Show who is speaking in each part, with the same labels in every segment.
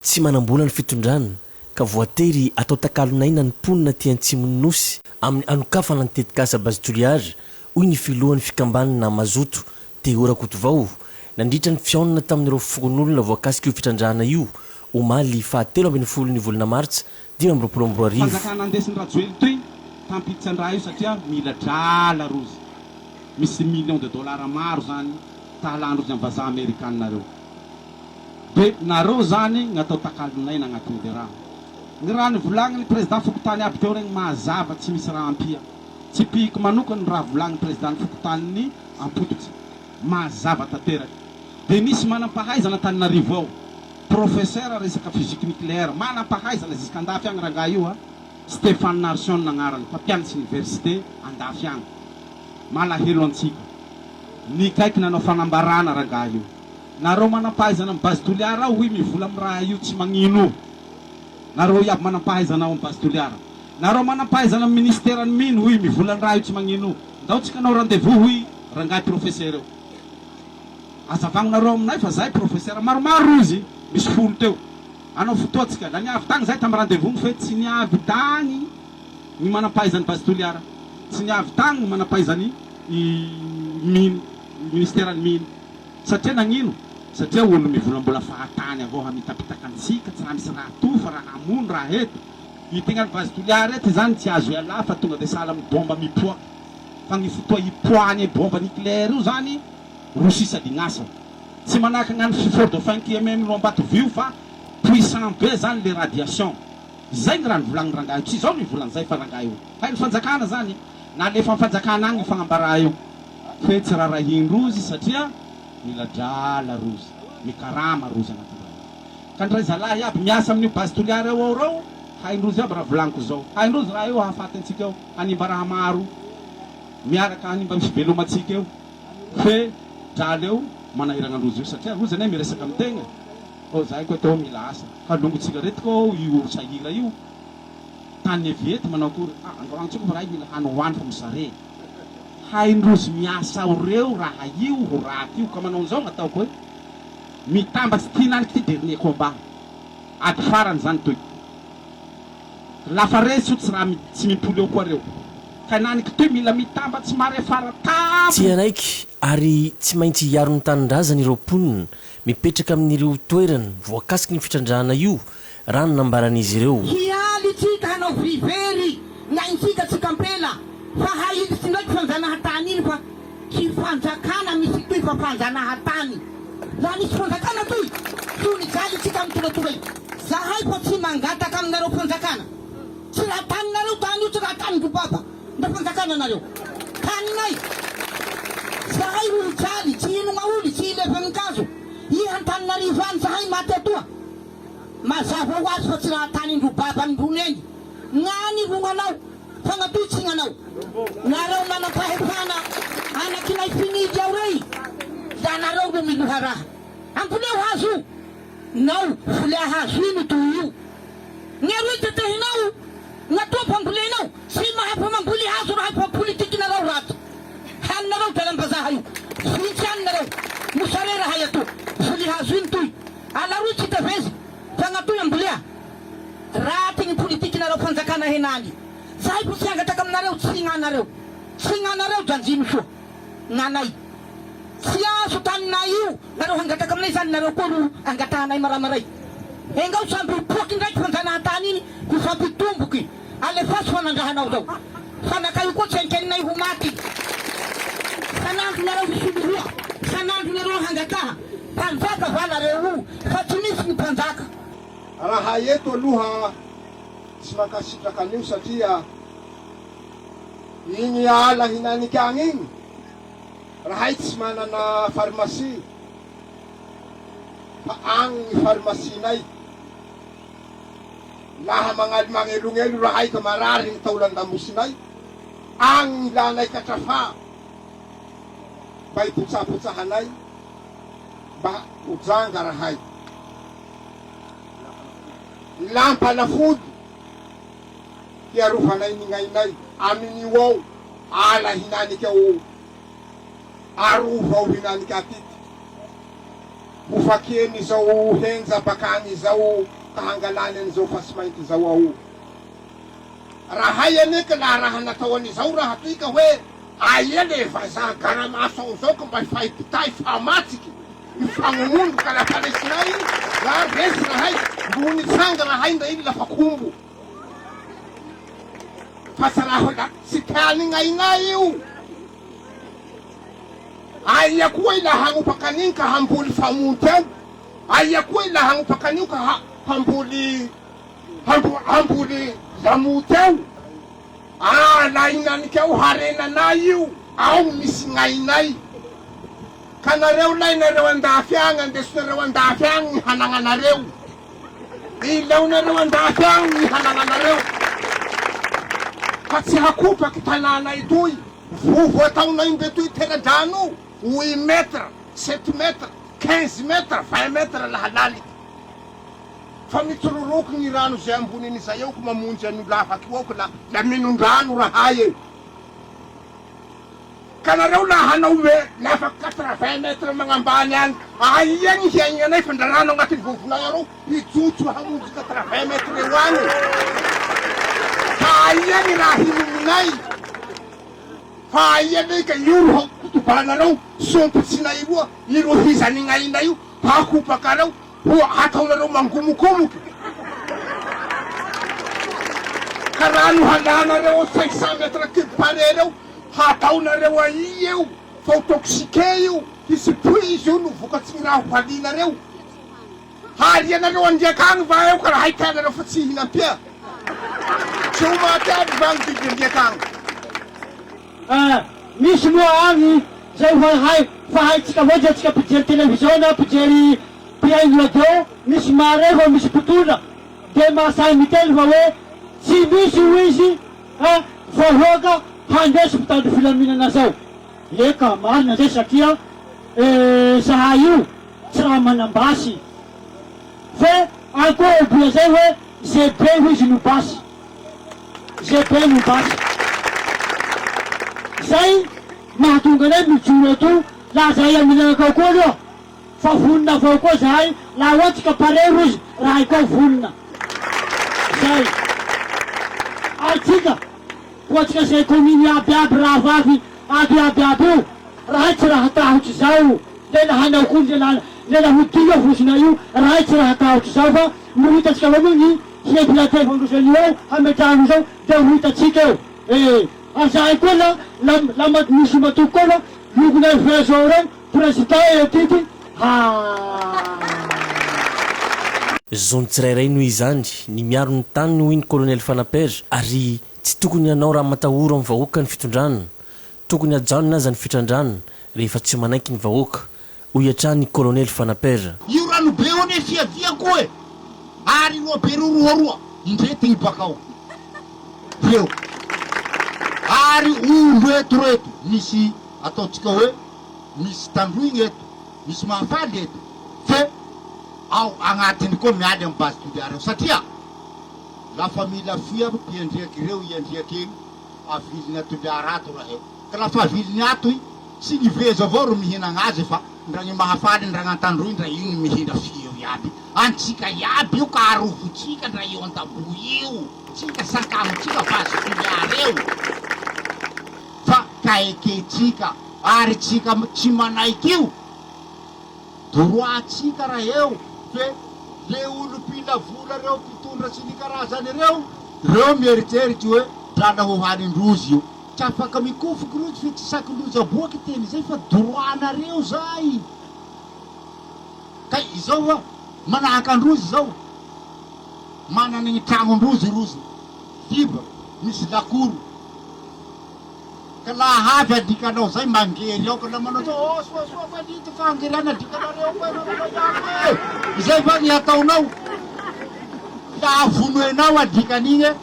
Speaker 1: tsy manambola ny fitondrana ka voatery atao takalonaina ny ponina tiantsimon'ny nosy amin'ny anokafana ny tetikasa bazitoliage hoy ny filohan'ny fikambanana mazoto te orakotovao nandritra ny fiaonana tamin'ireo fon'olona voakasika io fitrandrahana io omaly fahatelo ambin'ny folo ny volana martsa 2024
Speaker 2: fanjakana andesiny rajoely toy tampitsan-draha io satria mila drala rozy misy million de dollars maro zany tahalandrozy amin'ny vazaha amerikanareo de nareo zany gn'atao takalonaina agnatin'ny de raha ny raha ny volagniny président fokotany aby teo regny mazava tsy misy raha ampia tsy piko manokany raha volagniny président fokotany ampototry mazava tanteraky de misy manam-pahaizana Tananarivo ao professeur resaka physique nucléaire manam-pahaizana ziskandafy agny rangaha io Stéphane Narsion nagnarany mpampianatsy université andafy agny malahelo antsika ny kaiky nanao fagnambarana rangaha io nareo manam-pahaizana amin'ny base toliara ao hoy mivola amin'ny raha io tsy magnino nareo iaby manam-pahaizana ao amin'ny base toliara nareo manam-pahaizana amin'ny ministère-ny mino hoy mivola ny raha io tsy magnino ndao tsika anao rendez-vous hoy rangahy professeur eo azavagnonareo aminay fa zay professeur maromaro izy misy folo teo anao fotoatsika la niavy tagny zay tamin'ny rendez-vous fe tsy niavy tagny ny manam-pahaizany base toliara tsy niavy tagny ny manam-pahaizany mino ministère-ny mino satria nagnino satria olo mivolambola fahatany avao hamitapitaka antsika tsy raha misy raha to fa raha hamono raha eto itegnany base toliara ety zany tsy azo iala fa tonga de sala amin'ny bomba mipoaka fa ny fotoa ipoahany bomba nucléaire io zany rosisa dignasa tsy manaka gnany fort de fin kmm no ambato vio fa puissant be zany le radiation zay ny raha nivolagny rangaha io tsy zao nivolan'zay fa rangaha io hay ny fanjakana zany na lefa fanjakana agny fagnambara io fe tsy raha rahindrozy satria mila drala rozy mikarama rozy agnatin'raha ka ndray zalahy aby miasa amin'io base toliara eo ao reo haindrozy aby raha volagniko zao haindrozy raha io hahafaty antsika eo hanimba raha maro miaraka hanimba misy velomatsika eo fe drala eo manahiragnandrozy io satria rozy ane miresaka amitegna o zay koa teo mila asa halongotsika retika ao io sahira io tany eviety manao akory androantsika fa raha mila hanohany fa misare haindrozy miasa ao reo raha io ho raty io ka manao an'izao gn'ataoko hoe mitambatsy tinaniky ty dernier combat ady farany zany toy lafa resy io tsy raha tsy mimpoly eo koa reo ka naniky toy mila mitambatsy mare fara tamo
Speaker 1: tsy anaiky ary tsy maintsy hiaro ny tanindrazana ireo ponina mipetraka amin'ireo toerana voakasiky ny fitrandrahana io raha ny nambaran'izy ireo
Speaker 3: hialy tsika hanao vivery naintsika tsika ampela fa hailitsy ndraiky fanjanahatany iny fa tsy fanjakana misy toy fa fanjanahatany la misy fanjakana toy tony jaly tsika amin'ny tonatoray zahay fa tsy mangataka aminareo fanjakana tsy raha taninareo tany io tsy raha tany dobaba nda fanjakana anareo taninay zahay olo jaly tsy inona oly tsy ilevanikazo ihantaninarivo any zahay maty atoa mazava ho azy fa tsy raha tanindrobaba androny eny gnany rognanao fagnatoitsinganao nareo manam-pahefana anakinay finidy ao rey da nareo no miloha raha ampoleo hazo io nao volea hazo ino to io ngeroy tetehinao natoa mpambolenao tsy mahay mamboly hazo rahay fa politiky nareo rato haninareo dalam-bazaha io vintsy haninareo mosare rahay ato voly hazo ino toy alaroy tsy tavezy fagnatoy ambolea raty ny politiky nareo fanjakana henany zahay po tsy angataka aminareo tsy gnanareo janjino soa gnanay tsy azo taninay io nareo hangataka aminay zany nareo koa ro angatahanay maramaray engao samby poky ndraiky fanjanahatany iny ho fampitomboky alefaso fanandrahanao zao fanakaio koa tsy ankeninay ho maty sanandro nareo misolohoa sanandro nareo hangataha mpanjaka va nareo io fa tsy misy ny mpanjaka
Speaker 4: raha eto aloha tsy mankasitraka an'io satria igny ala hinaniky agny igny rahay tsy manana pharmacie fa agny ny pharmacienay laha magnaly magnelonelo rahay ka marary ny taolan-damosinay agny ilanay katrafà mba hipotsapotsahanay mba hojanga rahay lampalafody hiarovanay ny gn'ainay amin'io ao ala hinaniky ao arova ao hinaniky atiky Ufakeny zao henja bakany zao kahangalany zao fasimainty zao ao. Raha ianeka la raha nataony zao raha toy ka hoe aia le vazaha garamaso zao ka mba ifaipitay famatsiky ifagnomondo ka la Palestinay la resy rahay mbony tsanga rahay nda iny lafa kombo fa saraho la tsy tiany gn'ainay io. Aia koa ila hagnopakaniny ka hamboly famonty ao. Aia koa ila hagnopakanio ka hamboly zamoty ao. La inanikao harenanay io ao misy gn'ainay. Ka nareo lay nareo andafy agny andesinareo andafy agny ny hanagnanareo. Ileo nareo andafy agny ny hanagnanareo. Ka tsy hakopaky tanànay toy. Vovo ataonay mbe toy teradrano 8 metres, 7 metres, 15 metres, 20 metres laha laliky. Fa mitsororoky ny rano zay amboniny zay eo ko mamonjy an'olo afaky eo ko la minondrano rahay e. Ka nareo la hanao lafa 80 metres magnambany agny. Aia gny hiaignanay fa ndra rano agnatin'ny vovonay areo hijotso hamonjy 80 metres eo agny. Fa aia gny raha hinominay. Fa aia ka io kotobanareo sompitsinay roa iro hizany gn'ainay io hakopakareo ho ataonareo mangomokomoky. Ka rano halanareo 500 metres cube pare reo hataonareo ai eo fa ho toxique io hisy puise io no vokatsy ny raha hohalinareo. Halianareo andriaky agny va eo ka raha hitianareo fa tsy hinampia. Tsy ho maty aby va gny biby andriaky agny.
Speaker 5: Misy moa agny zay fa haitsika voatsy atsika pijery televizion na pijery piaigny radio misy mare fa misy mpitondra de mahasahy miteny fa hoe tsy misy ho izy vahoaka handesy mpitandro filaminana zao. Eka marina zay satria zahay io tsy raha manambasy fe akoa bola zay hoe ZB ho izy no basy. ZB no basy zay mahatonga anay mijoro eto la zahay aminanakao koa aloha fa vonina avao koa zahay la ohatsy ka pare rozy rahay koa vonina zay. Atsika ohatsika zay kominy abiaby raha vavy abiaby io rahay tsy raha tahotsy zao lela hanao koly lela hodiga vosina io rahay tsy raha tahotsy zao fa mohitatsika avao moa ny hebilatevandrosany eo hametrahano zao de hohitatsika eo. Zahay koa la misy matoko koa la lokonayvezao reo président etiky
Speaker 1: zony tsirairay noho izany ny miaro ny tany ny hoiny colonel Fanapeja ary tsy tokony hanao raha matahoro amin'ny vahoaka ny fitondrana, tokony ajanona aza ny fitrandrana rehefa tsy manaiky ny vahoaka. Hoy hatrany colonel Fanapeja.
Speaker 3: Io rano be o ne fiadia koa e ary roa be roa indretigny bakao eo ary olo eto reto misy ataotsika hoe misy tandroigny eto misy mahafaly eto fe ao agnatiny koa mialy amin'ny base toliareo satria lafa mila fia piandriaky reo iandriaky egny aviliny atoliara ato raha eo ka lafa aviliny ato i tsy nivezo avao ro mihinagna azy fa ndra ny mahafaly ndra gn'atandroy ndra io ny mihina fia io iaby antsika iaby io ka arofotsika ndra io an-tabo io tsika sakamotsika base toliareo fa kaiketsika ary tsika tsy manaiky io droitsika raha eo fe le olo mpila vola reo mpitondra sy ny karazany reo mieritseritsy hoe drala ho halindrozy io tsy afaka mikofoky rozy fe tsy saky loza boaky teny zay fa droanareo zay ka izao a manahaky androzy zao manana ny tragnondrozy rozy hiba misy lakoro ka laha avy adikanao zay mangery ao ka la manao zao soa fa dito fa angerana adikanareo koe zay fa ny ataonao la vonoenao adikan'igny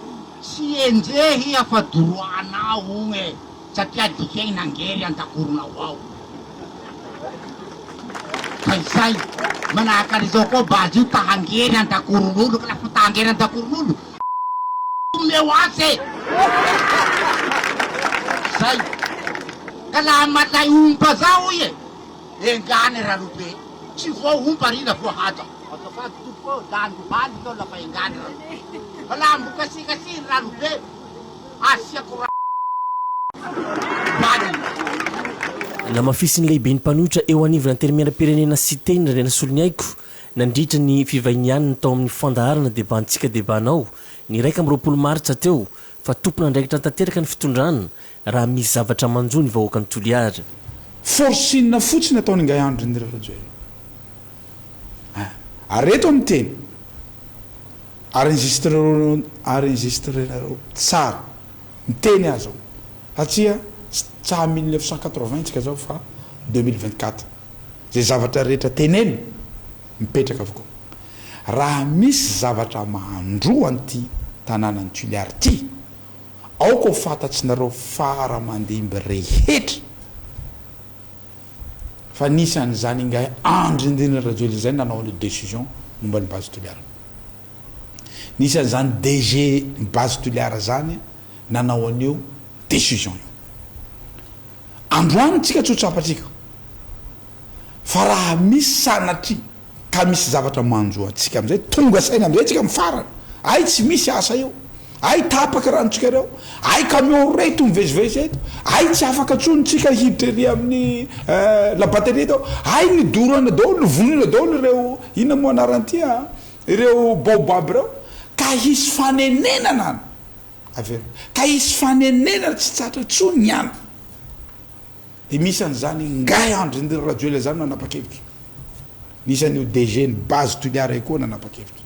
Speaker 3: tsy enjehy afa droanao ogny satria adikegny nangery antakoronao ao fa izay manahaky an'izao koa bazy io tahangery antakoron'olo ka lafa tahangery antakoron'olo meo ase zay ka laha malay ompa zao i engany ranobe
Speaker 4: tsy voaomparina voahaja azafady tompo lano baly io lafa engany rano la mbokasikasiny rano be asiako baly
Speaker 1: na mafisiny lehibe ny mpanohitra eo anivona termiera-pirenena Cité rena solony aiko nandritra ny fivahinianina tao amin'ny fandaharana debantsika debanao ny 1 Martsa teo fa tompona andraikitra tanteraka ny fitondrana raha misy zavatra manjo ny vahoaka ny Toliara.
Speaker 6: Forsinina fotsiny ataony ngay andro ny rajoely areto amin'ny teny enregistrerareo tsara miteny azy ao satria tsaha 1980 tsika zao fa 2024 zay zavatra rehetra teneny mipetraka avokoa raha misy zavatra mahandro an'ity tanànany Toliara ty aoko fantatsinareo fara mandimby rehetra fa nisan'izany ngay andro indrindra rajoely zay nanao ny décision momba ny base Toliara nisan'izany DG ny base Toliara zany nanao an'io décision io androany tsika tsotsapatsika fa raha misy sanatry ka misy zavatra manjo atsika amizay tonga saina amizay tsika mifarana ay tsy misy asa io ay tapaka ranotsika reo ay camion reto mivezivezy eto ay tsy afaka tsonytsika hiditry amin'ny la batterie to ay ny dorana daholo vonina daholo reo ina mo anaranty ireo baobab reo ka hisy fanenenana avero ka hisy fanenenana tsy tsatra tsony ihany de misy an'izany ngay andro indry rajoely zany nanapa-kevitra nisy an'io DG ny base Toliara koa nanapa-kevitra